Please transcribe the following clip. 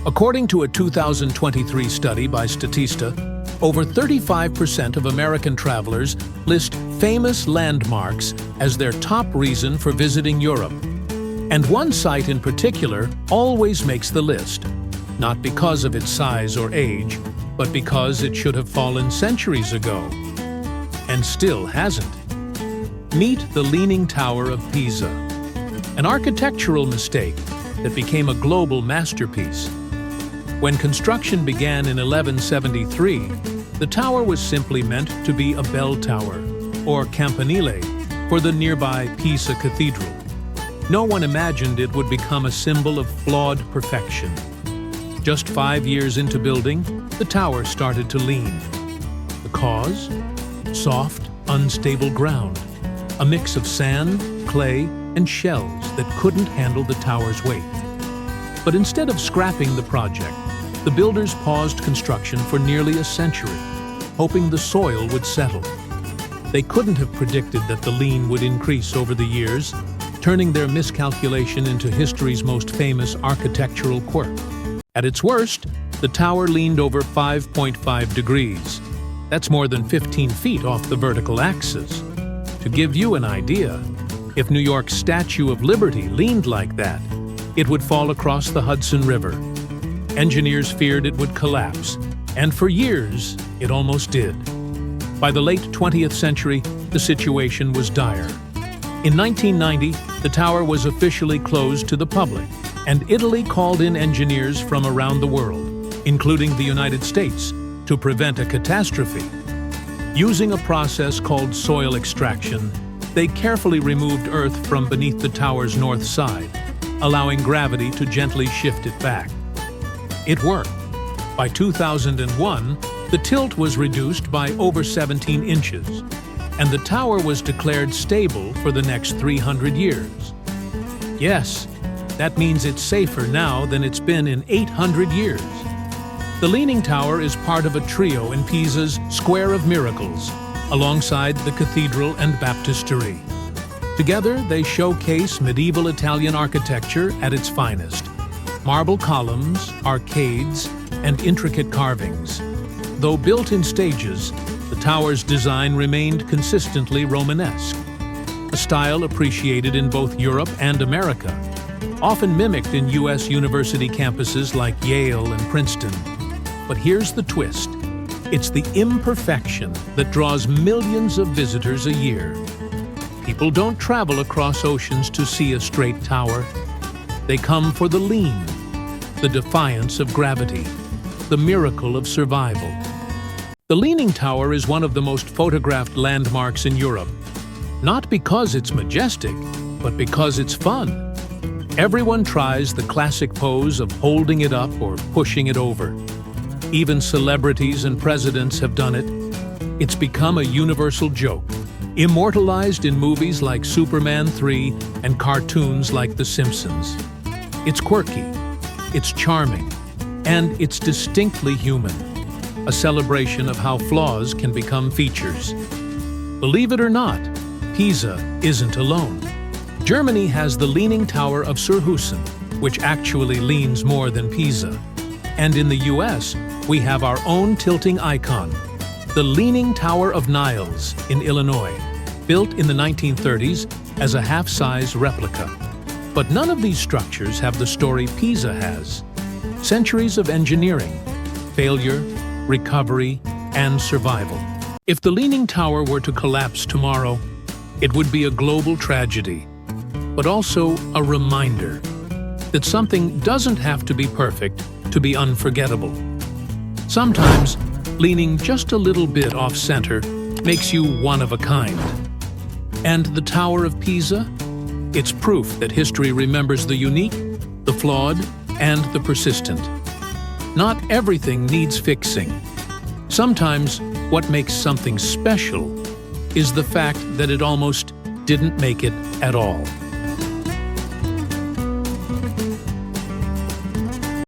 According to a 2023 study by Statista, over 35% of American travelers list famous landmarks as their top reason for visiting Europe. And one site in particular always makes the list, not because of its size or age, but because it should have fallen centuries ago, and still hasn't. Meet the Leaning Tower of Pisa, an architectural mistake that became a global masterpiece. When construction began in 1173, the tower was simply meant to be a bell tower, or campanile, for the nearby Pisa Cathedral. No one imagined it would become a symbol of flawed perfection. Just 5 years into building, the tower started to lean. The cause? Soft, unstable ground, a mix of sand, clay, and shells that couldn't handle the tower's weight. But instead of scrapping the project, the builders paused construction for nearly a century, hoping the soil would settle. They couldn't have predicted that the lean would increase over the years, turning their miscalculation into history's most famous architectural quirk. At its worst, the tower leaned over 5.5 degrees. That's more than 15 feet off the vertical axis. To give you an idea, if New York's Statue of Liberty leaned like that, it would fall across the Hudson River. Engineers feared it would collapse, and for years, it almost did. By the late 20th century, the situation was dire. In 1990, the tower was officially closed to the public, and Italy called in engineers from around the world, including the United States, to prevent a catastrophe. Using a process called soil extraction, they carefully removed earth from beneath the tower's north side, allowing gravity to gently shift it back. It worked. By 2001, the tilt was reduced by over 17 inches, and the tower was declared stable for the next 300 years. Yes, that means it's safer now than it's been in 800 years. The Leaning Tower is part of a trio in Pisa's Square of Miracles, alongside the cathedral and baptistery. Together, they showcase medieval Italian architecture at its finest. Marble columns, arcades, and intricate carvings. Though built in stages, the tower's design remained consistently Romanesque, a style appreciated in both Europe and America, often mimicked in U.S. university campuses like Yale and Princeton. But here's the twist. It's the imperfection that draws millions of visitors a year. People don't travel across oceans to see a straight tower. They come for the lean, the defiance of gravity, the miracle of survival. The Leaning Tower is one of the most photographed landmarks in Europe, not because it's majestic, but because it's fun. Everyone tries the classic pose of holding it up or pushing it over. Even celebrities and presidents have done it. It's become a universal joke, immortalized in movies like Superman 3 and cartoons like The Simpsons. It's quirky, it's charming, and it's distinctly human, a celebration of how flaws can become features. Believe it or not, Pisa isn't alone. Germany has the Leaning Tower of Surhusen, which actually leans more than Pisa. And in the US, we have our own tilting icon, the Leaning Tower of Niles in Illinois, built in the 1930s as a half-size replica. But none of these structures have the story Pisa has. Centuries of engineering, failure, recovery, and survival. If the Leaning Tower were to collapse tomorrow, it would be a global tragedy, but also a reminder that something doesn't have to be perfect to be unforgettable. Sometimes, leaning just a little bit off-center makes you one of a kind. And the Tower of Pisa? It's proof that history remembers the unique, the flawed, and the persistent. Not everything needs fixing. Sometimes, what makes something special is the fact that it almost didn't make it at all.